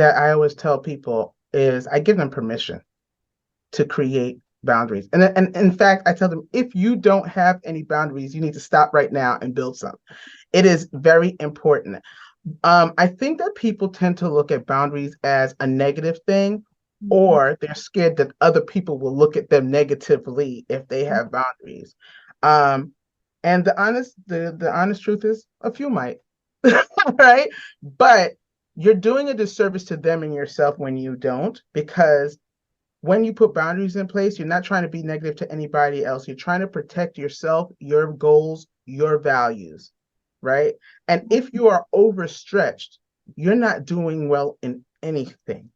that I always tell people is I give them permission to create boundaries. And in fact, I tell them, if you don't have any boundaries, you need to stop right now and build some. It is very important. I think that people tend to look at boundaries as a negative thing, or they're scared that other people will look at them negatively if they have boundaries. Um, and the honest truth is, a few might, right? But you're doing a disservice to them and yourself when you don't, because when you put boundaries in place, you're not trying to be negative to anybody else. You're trying to protect yourself, your goals, your values, right? And if you are overstretched, you're not doing well in anything.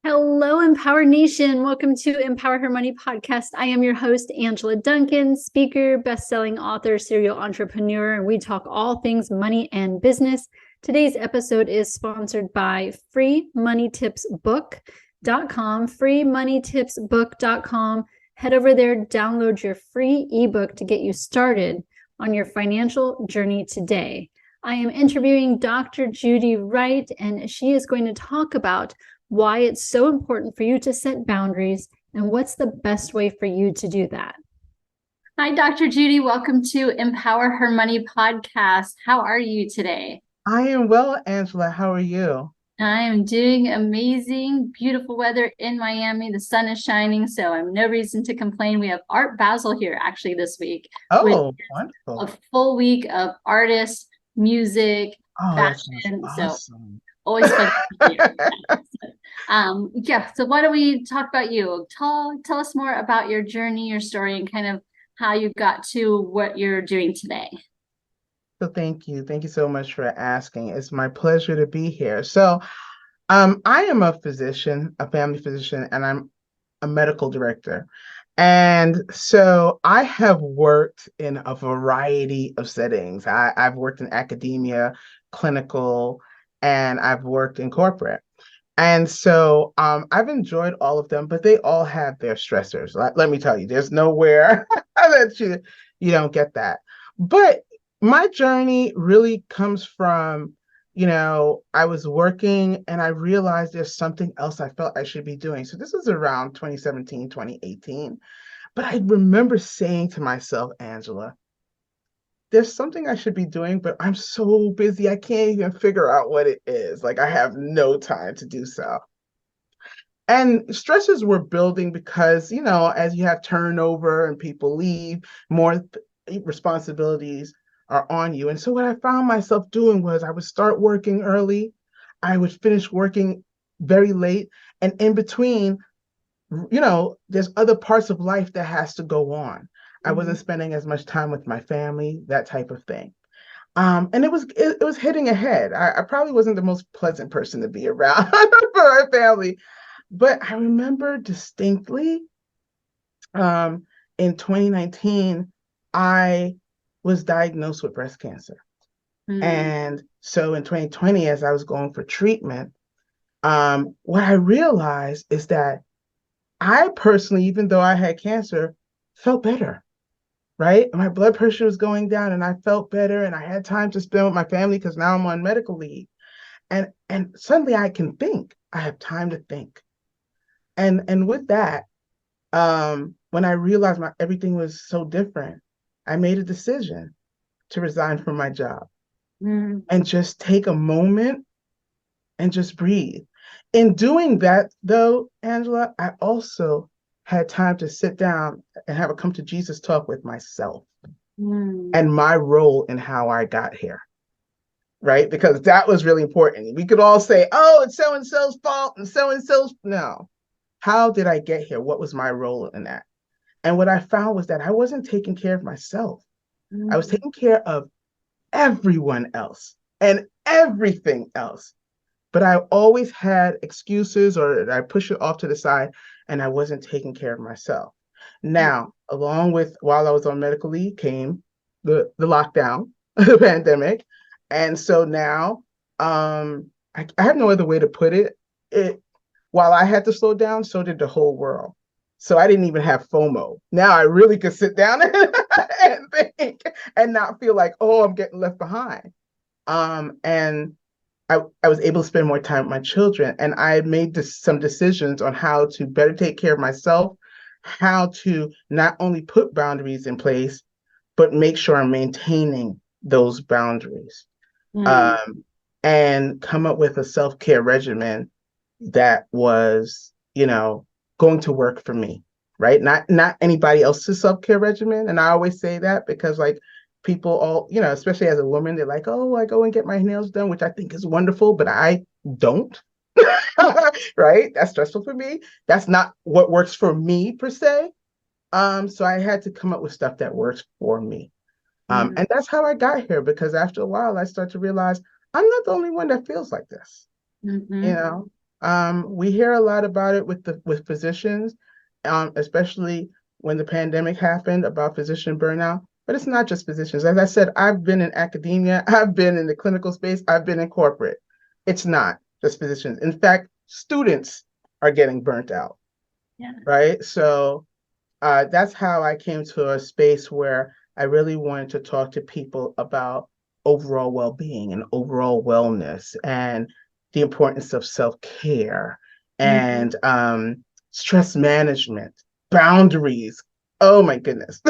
Hello, Empower Nation. Welcome to Empower Her Money podcast. I am your host, Angela Duncan, speaker, best-selling author, serial entrepreneur, and we talk all things money and business. Today's episode is sponsored by freemoneytipsbook.com, freemoneytipsbook.com. Head over there, download your free ebook to get you started on your financial journey today. I am interviewing Dr. Judy Wright, and she is going to talk about why it's so important for you to set boundaries and what's the best way for you to do that. Hi, Dr. Judy. Welcome to Empower Her Money podcast. How are you today? I am well, Angela. How are you? I am doing amazing. Beautiful weather in Miami. The sun is shining, so I have no reason to complain. We have Art Basel here actually this week. Oh, wonderful. A full week of artists, music, fashion. Awesome. So always fun to be here. So why don't we talk about you? Tell us more about your journey, your story, and kind of how you got to what you're doing today. So thank you so much for asking. It's my pleasure to be here. So I am a physician, a family physician, and I'm a medical director. And so I have worked in a variety of settings. I've worked in academia, clinical, and I've worked in corporate. And so I've enjoyed all of them, but they all have their stressors. Let me tell you, there's nowhere that you don't get that. But my journey really comes from, I was working and I realized there's something else I felt I should be doing. So this was around 2017, 2018. But I remember saying to myself, Angela, there's something I should be doing, but I'm so busy. I can't even figure out what it is. Like I have no time to do so. And stresses were building because, as you have turnover and people leave, more responsibilities are on you. And so what I found myself doing was I would start working early. I would finish working very late. And in between, there's other parts of life that has to go on. I wasn't spending as much time with my family, that type of thing. And it was hitting ahead. I probably wasn't the most pleasant person to be around for our family, but I remember distinctly in 2019, I was diagnosed with breast cancer. And so in 2020, as I was going for treatment, what I realized is that I personally, even though I had cancer, felt better. Right? My blood pressure was going down and I felt better and I had time to spend with my family because now I'm on medical leave. And suddenly I can think. I have time to think. And with that, when I realized everything was so different, I made a decision to resign from my job and just take a moment and just breathe. In doing that, though, Angela, I also had time to sit down and have a come to Jesus talk with myself and my role in how I got here, right? Because that was really important. We could all say, oh, it's so-and-so's fault and so-and-so's. No. How did I get here? What was my role in that? And what I found was that I wasn't taking care of myself. I was taking care of everyone else and everything else. But I always had excuses or I push it off to the side and I wasn't taking care of myself. Now, along with while I was on medical leave came the lockdown, the pandemic. And so now I have no other way to put it. It while I had to slow down, so did the whole world. So I didn't even have FOMO. Now I really could sit down and think and not feel like, oh, I'm getting left behind. And I was able to spend more time with my children, and I made some decisions on how to better take care of myself, how to not only put boundaries in place, but make sure I'm maintaining those boundaries, Mm. um, and come up with a self-care regimen that was, going to work for me, right? Not anybody else's self-care regimen. And I always say that because like people all, especially as a woman, they're like, oh, I go and get my nails done, which I think is wonderful, but I don't. Right? That's stressful for me. That's not what works for me per se. So I had to come up with stuff that works for me. Mm. And that's how I got here because after a while I start to realize I'm not the only one that feels like this. you Mm-hmm. know we hear a lot about it with physicians, especially when the pandemic happened, about physician burnout. But it's not just physicians. As I said, I've been in academia, I've been in the clinical space, I've been in corporate. It's not just physicians. In fact, students are getting burnt out, Yeah. right? So that's how I came to a space where I really wanted to talk to people about overall well-being and overall wellness and the importance of self-care Mm. and stress management, boundaries. Oh my goodness.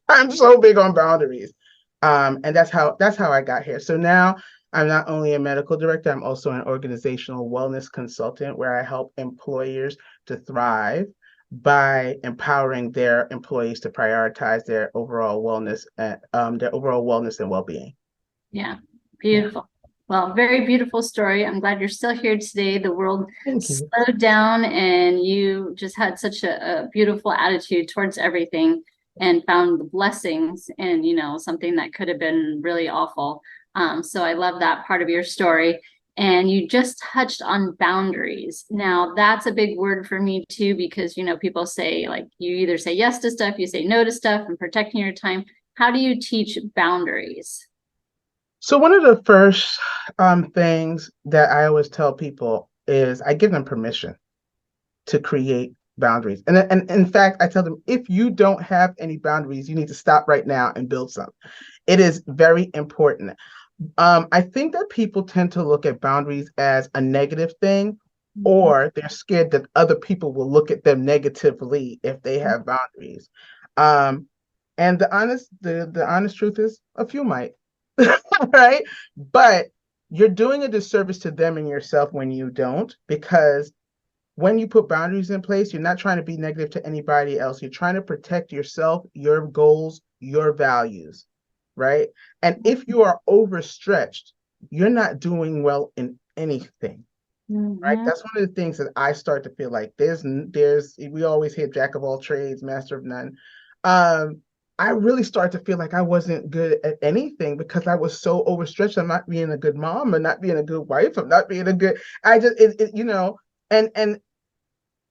I'm so big on boundaries. And that's how I got here. So now I'm not only a medical director, I'm also an organizational wellness consultant where I help employers to thrive by empowering their employees to prioritize their overall wellness and well-being. Yeah. Yeah. Beautiful. Well, very beautiful story. I'm glad you're still here today. The world Thank you. slowed down and you just had such a beautiful attitude towards everything and found the blessings in, something that could have been really awful. So I love that part of your story. And you just touched on boundaries. Now, that's a big word for me too, because, people say like you either say yes to stuff, you say no to stuff, and protecting your time. How do you teach boundaries? So one of the first things that I always tell people is I give them permission to create boundaries. And in fact, I tell them, if you don't have any boundaries, you need to stop right now and build some. It is very important. I think that people tend to look at boundaries as a negative thing, or they're scared that other people will look at them negatively if they have boundaries. Um, and the honest truth is, a few might, right? But you're doing a disservice to them and yourself when you don't, because when you put boundaries in place, you're not trying to be negative to anybody else. You're trying to protect yourself, your goals, your values, right? And if you are overstretched, you're not doing well in anything, right? Mm-hmm. That's one of the things that I start to feel like there's we always hear jack of all trades, master of none. Um, I really started to feel like I wasn't good at anything because I was so overstretched. I'm not being a good mom. I'm not being a good wife. I'm not being a good. I just and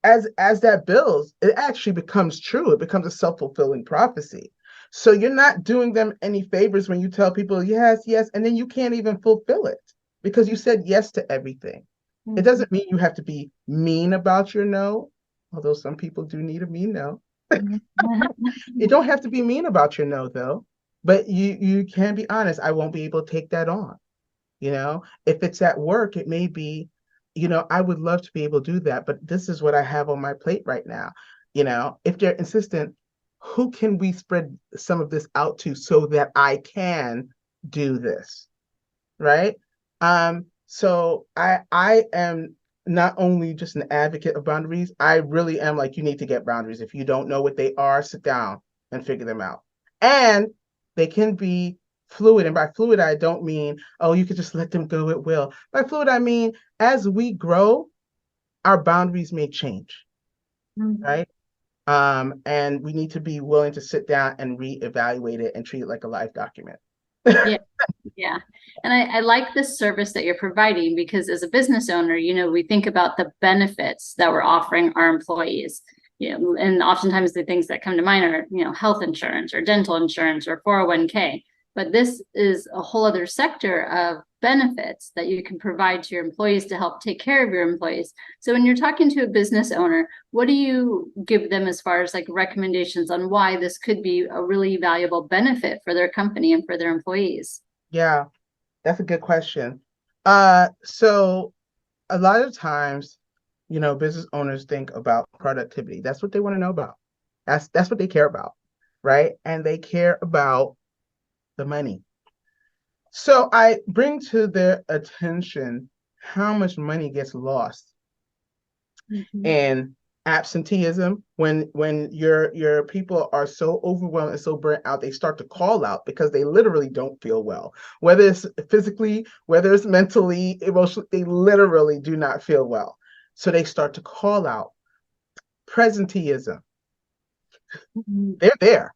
as that builds, it actually becomes true. It becomes a self-fulfilling prophecy. So you're not doing them any favors when you tell people yes, yes, and then you can't even fulfill it because you said yes to everything. It Mm-hmm. doesn't mean you have to be mean about your no, although some people do need a mean no. You don't have to be mean about your no though, but you can be honest. I won't be able to take that on. If it's at work, it may be, I would love to be able to do that, but this is what I have on my plate right now. If they're insistent, who can we spread some of this out to so that I can do this? Right? So I am not only just an advocate of boundaries, I really am like, you need to get boundaries. If you don't know what they are, sit down and figure them out. And they can be fluid. And by fluid, I don't mean, oh, you could just let them go at will. By fluid, I mean, as we grow, our boundaries may change, right? And we need to be willing to sit down and reevaluate it and treat it like a life document. Yeah. Yeah. And I like the service that you're providing because as a business owner, we think about the benefits that we're offering our employees. and oftentimes the things that come to mind are, health insurance or dental insurance or 401k. But this is a whole other sector of benefits that you can provide to your employees to help take care of your employees. So when you're talking to a business owner, what do you give them as far as like recommendations on why this could be a really valuable benefit for their company and for their employees? Yeah, that's a good question. So a lot of times, business owners think about productivity. That's what they want to know about. That's what they care about, right? And they care about the money. So I bring to their attention how much money gets lost in absenteeism when your people are so overwhelmed and so burnt out, they start to call out because they literally don't feel well, whether it's physically, whether it's mentally, emotionally, they literally do not feel well, so they start to call out. Presenteeism. They're there,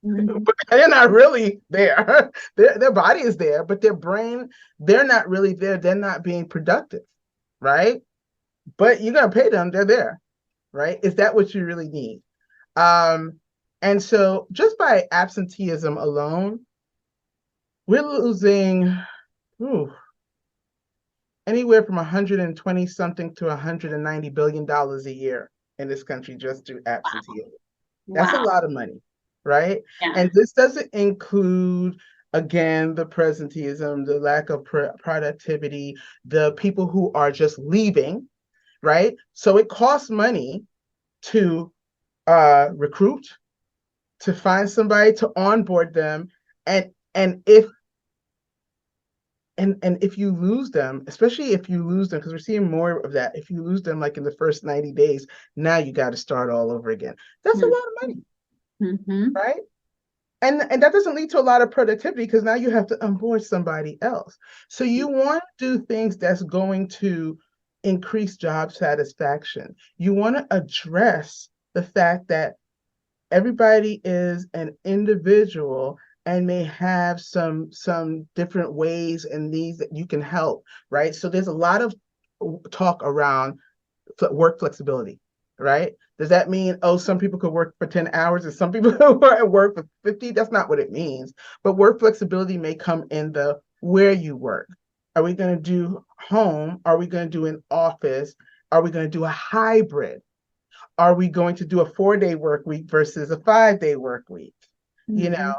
but they're not really there. Their body is there, but their brain, they're not really there. They're not being productive, right? But you're gonna pay them, they're there, right? Is that what you really need? And so just by absenteeism alone, we're losing ooh, anywhere from 120 something to 190 billion dollars a year in this country just through absenteeism. That's a Wow. lot of money, right? Yeah. And this doesn't include, again, the presenteeism, the lack of productivity, the people who are just leaving, right? So it costs money to recruit, to find somebody, to onboard them, and if you lose them, especially if you lose them, because we're seeing more of that, if you lose them like in the first 90 days, now you got to start all over again. That's a lot of money, Mm-hmm. right? And that doesn't lead to a lot of productivity because now you have to onboard somebody else. So you want to do things that's going to increase job satisfaction. You want to address the fact that everybody is an individual and may have some different ways and needs that you can help, right? So there's a lot of talk around work flexibility, right? Does that mean, oh, some people could work for 10 hours and some people could work for 50? That's not what it means. But work flexibility may come in the where you work. Are we going to do home? Are we going to do an office? Are we going to do a hybrid? Are we going to do a 4-day work week versus a 5-day work week? You Mm-hmm. know,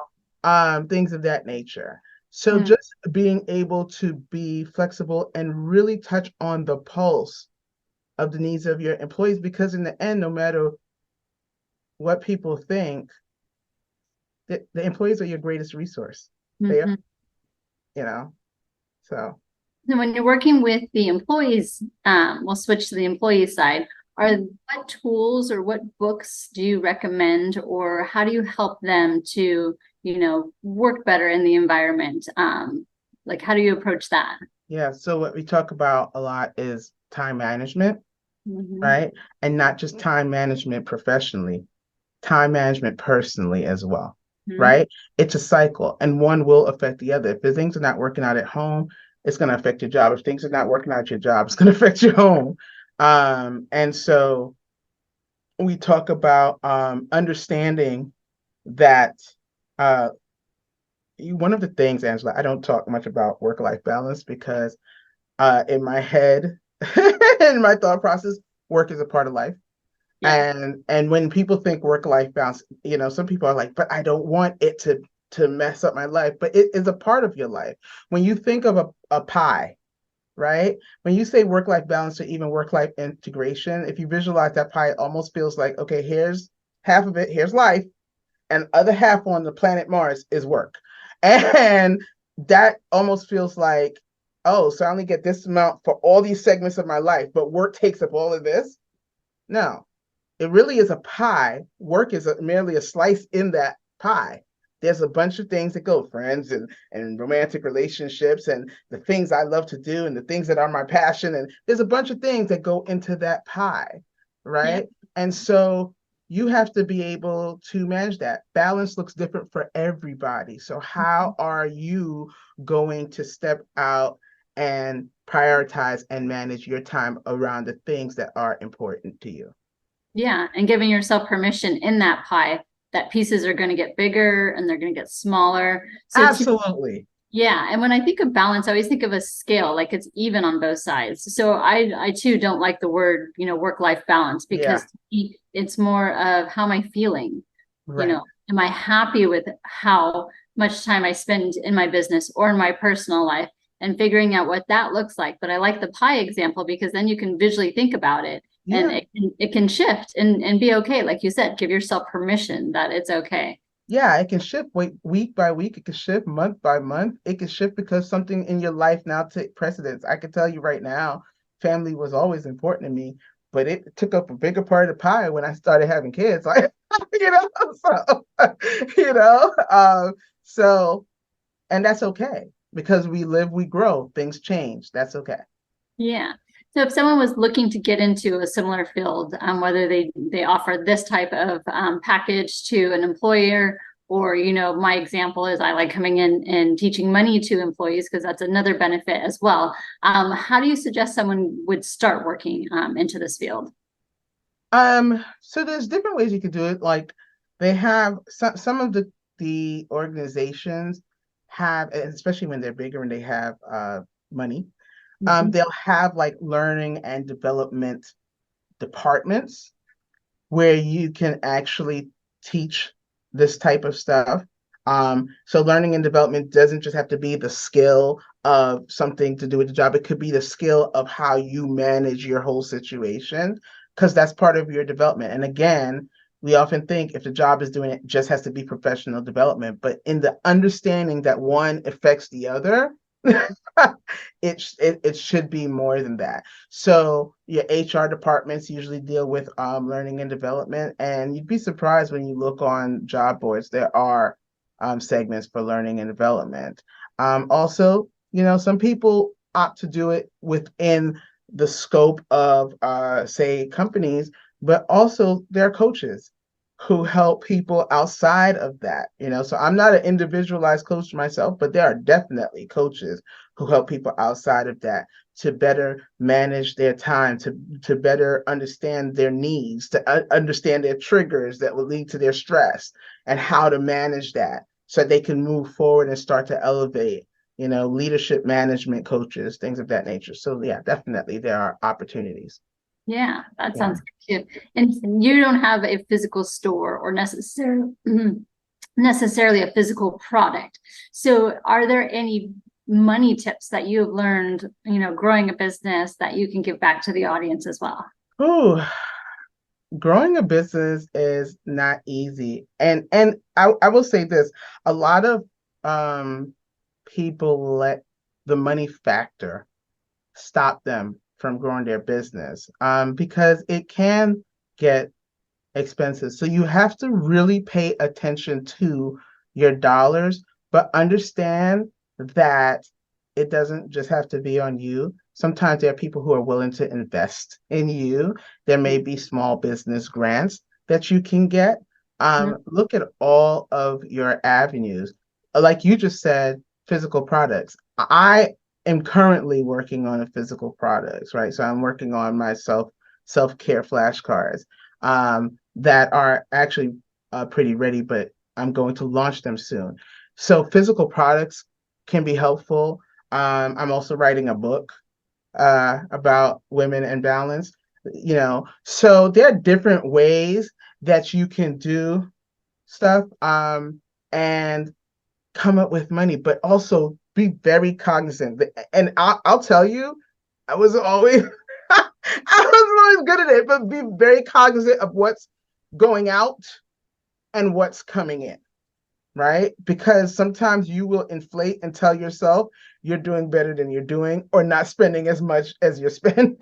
things of that nature. So Yeah. just being able to be flexible and really touch on the pulse of the needs of your employees, because in the end, no matter what people think, the employees are your greatest resource. They are, Mm-hmm. you know. So And when you're working with the employees, we'll switch to the employee side. What tools or what books do you recommend, or how do you help them to, work better in the environment? Like, how do you approach that? yeah, so what we talk about a lot is time management, Mm-hmm. right? And not just time management professionally, time management personally as well, Mm-hmm. right? It's a cycle and one will affect the other. If the things are not working out at home, it's going to affect your job. If things are not working out at your job, it's going to affect your home. And so we talk about understanding that uh, one of the things, Angela, I don't talk much about work-life balance because in my head, in my thought process, work is a part of life. Yeah. And when people think work-life balance, some people are like, but I don't want it to mess up my life. But it is a part of your life. When you think of a pie, right? When you say work-life balance or even work-life integration, if you visualize that pie, it almost feels like, okay, here's half of it, here's life, and other half on the planet Mars is work. And that almost feels like, oh, so I only get this amount for all these segments of my life, but work takes up all of this. No, it really is a pie. Work is merely a slice in that pie. There's a bunch of things that go, friends and romantic relationships and the things I love to do and the things that are my passion. And there's a bunch of things that go into that pie, Yeah. right? And so you have to be able to manage that. Balance looks different for everybody. So how are you going to step out and prioritize and manage your time around the things that are important to you? Yeah, and giving yourself permission in that pie that pieces are going to get bigger and they're going to get smaller. So Absolutely. yeah, and when I think of balance, I always think of a scale, like it's even on both sides. So I too don't like the word, work-life balance, because Yeah. to me, it's more of how am I feeling? Right. Am I happy with how much time I spend in my business or in my personal life, and figuring out what that looks like. But I like the pie example because then you can visually think about it, and Yeah. it can shift and be okay. Like you said, give yourself permission that it's okay. Yeah, it can shift week by week. It can shift month by month. It can shift because something in your life now take precedence. I can tell you right now, family was always important to me, but it took up a bigger part of the pie when I started having kids. Like, you know, so you know, so and that's okay because we live, we grow, things change. That's okay. Yeah. So if someone was looking to get into a similar field, whether they offer this type of package to an employer, or my example is I like coming in and teaching money to employees because that's another benefit as well. How do you suggest someone would start working into this field? So there's different ways you could do it. Like they have some of the organizations have, and especially when they're bigger and they have money, Mhm. they'll have like learning and development departments where you can actually teach this type of stuff. So learning and development doesn't just have to be the skill of something to do with the job. It could be the skill of how you manage your whole situation, because that's part of your development. And again, we often think if the job is doing it, just has to be professional development. But in the understanding that one affects the other, it should be more than that. So your HR departments usually deal with learning and development, and you'd be surprised when you look on job boards. There are segments for learning and development. Also, some people opt to do it within the scope of, say, companies, but also they're coaches who help people outside of that. So I'm not an individualized coach myself, but there are definitely coaches who help people outside of that to better manage their time, to better understand their needs, to understand their triggers that will lead to their stress and how to manage that so they can move forward and start to elevate, leadership management coaches, things of that nature. So yeah, definitely there are opportunities. Yeah, that Yeah. sounds good too. And you don't have a physical store or necessarily a physical product. So are there any money tips that you have learned, growing a business that you can give back to the audience as well? Ooh, growing a business is not easy. And I will say this, a lot of people let the money factor stop them from growing their business, because it can get expensive. So you have to really pay attention to your dollars, but understand that it doesn't just have to be on you. Sometimes there are people who are willing to invest in you. There may be small business grants that you can get. Look at all of your avenues. Like you just said, physical products. I am currently working on a physical products, right? So I'm working on my self-care flashcards that are actually pretty ready, but I'm going to launch them soon. So physical products can be helpful. I'm also writing a book about women and balance. So there are different ways that you can do stuff, and come up with money, but also be very cognizant. And I'll tell you, I was always I was always good at it, but be very cognizant of what's going out and what's coming in, right? Because sometimes you will inflate and tell yourself you're doing better than you're doing, or not spending as much as you're spending.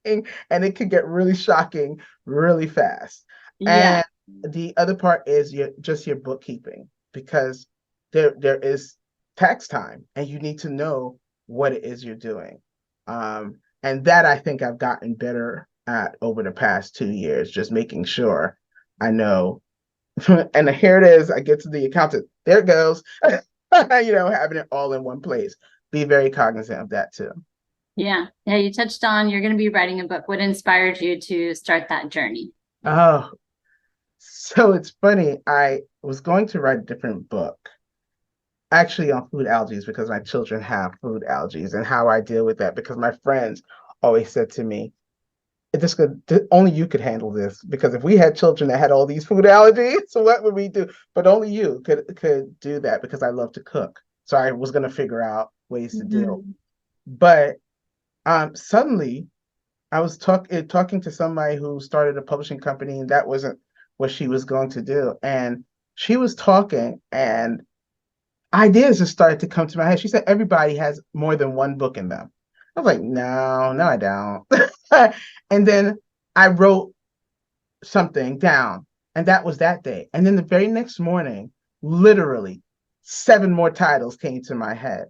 And it could get really shocking really fast. Yeah. And the other part is your bookkeeping, because there is tax time and you need to know what it is you're doing. And that I think I've gotten better at over the past 2 years, just making sure I know. And here it is. I get to the accountant. There it goes. Having it all in one place. Be very cognizant of that too. Yeah. Yeah. You touched on you're going to be writing a book. What inspired you to start that journey? Oh, so it's funny. I was going to write a different book, actually on food allergies, because my children have food allergies and how I deal with that. Because my friends always said to me, this could only you could handle this, because if we had children that had all these food allergies, so what would we do? But only you could do that, because I love to cook. So I was going to figure out ways to deal. Mhm. But suddenly I was talking to somebody who started a publishing company, and that wasn't what she was going to do. And she was talking, and ideas just started to come to my head. She said everybody has more than one book in them. I was like, no, no, I don't. And then I wrote something down, and that was that day. And then the very next morning, literally 7 more titles came to my head.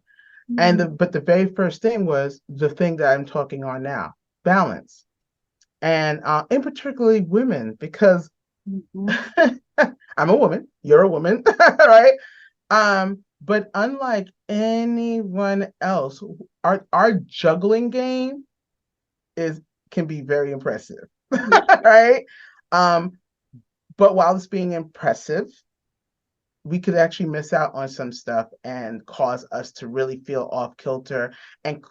But the very first thing was the thing that I'm talking on now, balance. And in particularly women, because Mhm. I'm a woman, you're a woman, right? But unlike anyone else, our juggling game is can be very impressive, Yeah. right? Um, but while it's being impressive, we could actually miss out on some stuff and cause us to really feel off kilter, and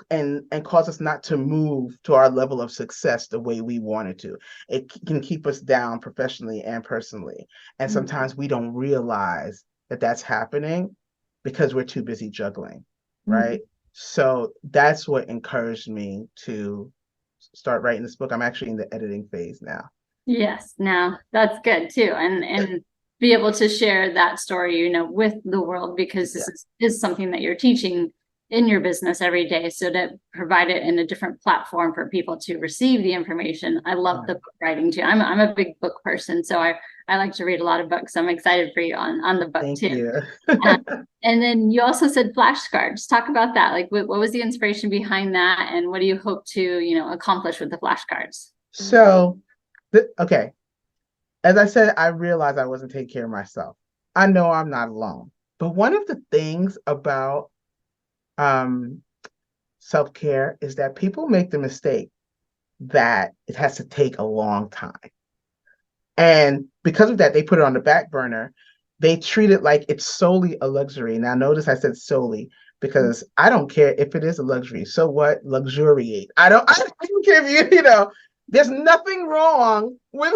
cause us not to move to our level of success the way we wanted to. It can keep us down professionally and personally. And Mhm. sometimes we don't realize that that's happening because we're too busy juggling, Mhm. right? So that's what encouraged me to start writing this book. I'm actually in the editing phase now. Yes, no, that's good too. And be able to share that story, with the world, because Yeah. this is something that you're teaching in your business every day. So to provide it in a different platform for people to receive the information. I love the Right. book writing too. I'm a big book person, so I like to read a lot of books. I'm excited for you on the book Thank too. you. Um, and then you also said flashcards. Talk about that. Like, what was the inspiration behind that, and what do you hope to, accomplish with the flashcards? So, okay, as I said, I realized I wasn't taking care of myself. I know I'm not alone. But one of the things about um, self-care is that people make the mistake that it has to take a long time. And because of that, they put it on the back burner. They treat it like it's solely a luxury. Now, notice I said solely, because I don't care if it is a luxury. So what? Luxuriate. I don't care if there's nothing wrong with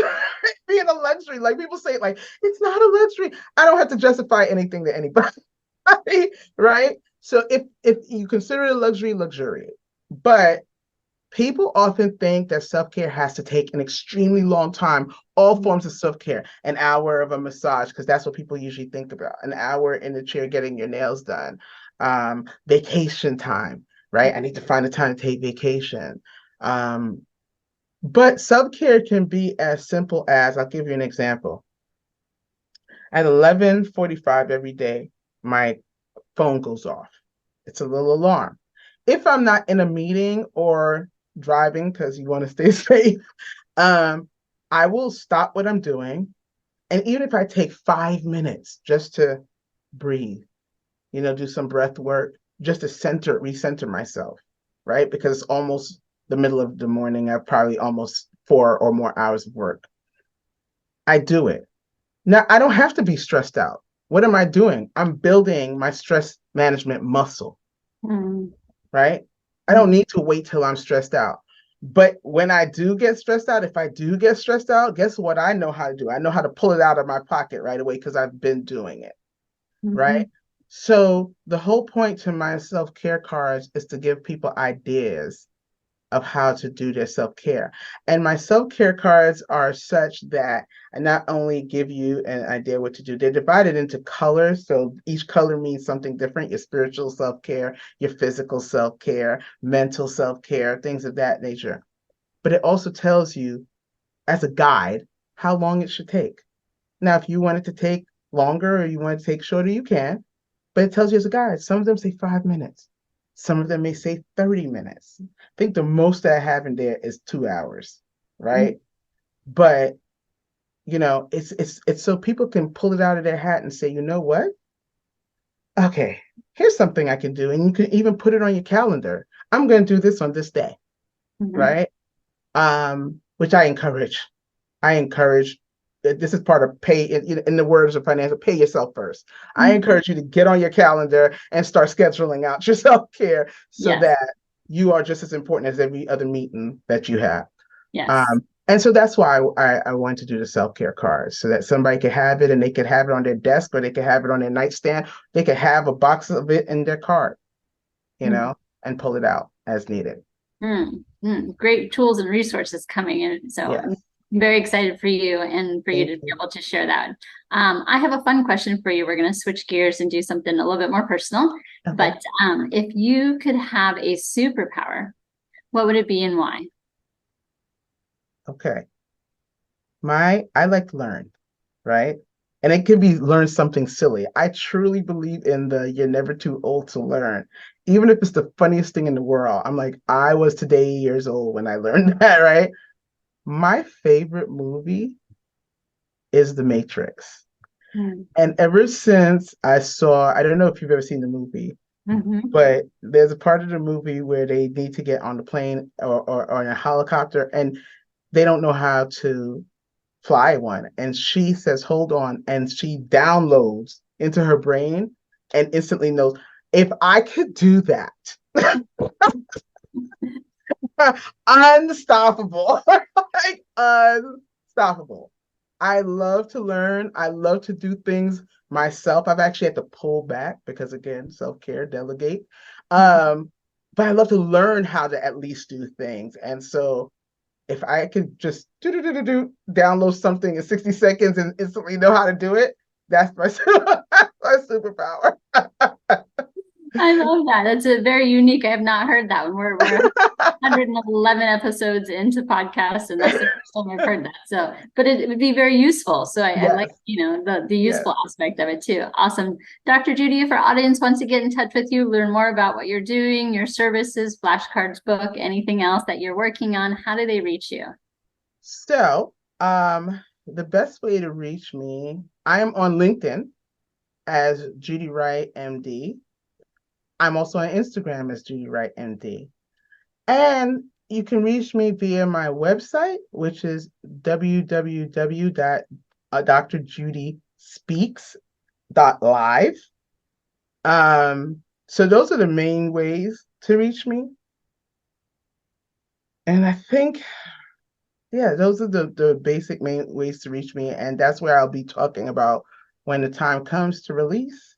being a luxury. Like people say, like, it's not a luxury. I don't have to justify anything to anybody, right? So if you consider it a luxury, luxuriate. But people often think that self-care has to take an extremely long time. All forms of self-care, an hour of a massage, because that's what people usually think about, an hour in the chair getting your nails done, vacation time, right? I need to find a time to take vacation. um, but self-care can be as simple as, I'll give you an example. At 11:45 every day, my phone goes off. It's a little alarm. If I'm not in a meeting or driving, because you want to stay safe, um, I will stop what I'm doing. And even if I take 5 minutes just to breathe, do some breath work, just to recenter myself, right? Because it's almost the middle of the morning. I've probably almost 4 or more hours of work. I do it. Now, I don't have to be stressed out. What am I doing? I'm building my stress management muscle, Mhm. right? I don't need to wait till I'm stressed out. But when I do get stressed out, if I do get stressed out, guess what I know how to do? I know how to pull it out of my pocket right away, because I've been doing it, Mhm. right? So the whole point to my self-care cards is to give people ideas of how to do their self-care. And my self-care cards are such that I not only give you an idea what to do, they're divided into colors. So each color means something different: your spiritual self-care, your physical self-care, mental self-care, things of that nature. But it also tells you, as a guide, how long it should take. Now, if you want it to take longer or you want it to take shorter, you can, but it tells you as a guide. Some of them say 5 minutes. Some of them may say 30 minutes. I think the most that I have in there is 2 hours, right? But it's so people can pull it out of their hat and say, you know what? Okay, here's something I can do. And you can even put it on your calendar. I'm going to do this on this day, Mhm. right? Which I encourage. I encourage, this is part of pay, in the words of financial, pay yourself first. I Mhm. encourage you to get on your calendar and start scheduling out your self-care so Yes. that you are just as important as every other meeting that you have. Yes. And so that's why I wanted to do the self-care cards so that somebody could have it and they could have it on their desk or they could have it on their nightstand. They could have a box of it in their cart, Mhm. and pull it out as needed. Great tools and resources coming in. So I'm Yes. very excited for you and for you Thank to be you. able to share that. I have a fun question for you. We're going to switch gears and do something a little bit more personal. Okay. But if you could have a superpower, what would it be and why? Okay. I like to learn, right? And it could be learn something silly. I truly believe in the you're never too old to learn. Even if it's the funniest thing in the world. I'm like, I was today years old when I learned that, right? My favorite movie is The Matrix. Mm-hmm. And ever since I don't know if you've ever seen the movie, but there's a part of the movie where they need to get on the plane or in a helicopter and they don't know how to fly one. And she says, hold on. And she downloads into her brain and instantly knows if I could do that, unstoppable, like unstoppable. I love to learn. I love to do things myself. I've actually had to pull back because again, self-care, delegate. Um, but I love to learn how to at least do things. And so if I could just download something in 60 seconds and instantly know how to do it, that's my, that's my superpower. I love that. That's a very unique. I have not heard that one. We're 111 episodes into podcasts, and that's the first time I've heard that. So, but it would be very useful. So I like, Yes, the yes. useful aspect of it too. Awesome. Dr. Judy, if our audience wants to get in touch with you, learn more about what you're doing, your services, flashcards, book, anything else that you're working on, how do they reach you? So, the best way to reach me, I am on LinkedIn as Judy Wright, MD. I'm also on Instagram as Judy Wright, MD. And you can reach me via my website, which is www.drjudyspeaks.live. So those are the main ways to reach me. And I think, yeah, those are the basic main ways to reach me. And that's where I'll be talking about when the time comes to release.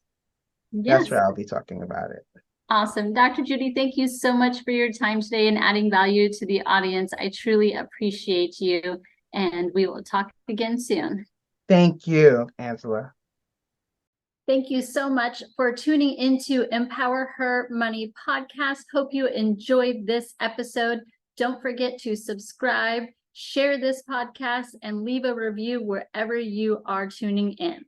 That's Yes. where I'll be talking about it. Awesome. Dr. Judy, thank you so much for your time today and adding value to the audience. I truly appreciate you, and we will talk again soon. Thank you, Angela. Thank you so much for tuning into Empower Her Money podcast. Hope you enjoyed this episode. Don't forget to subscribe, share this podcast, and leave a review wherever you are tuning in.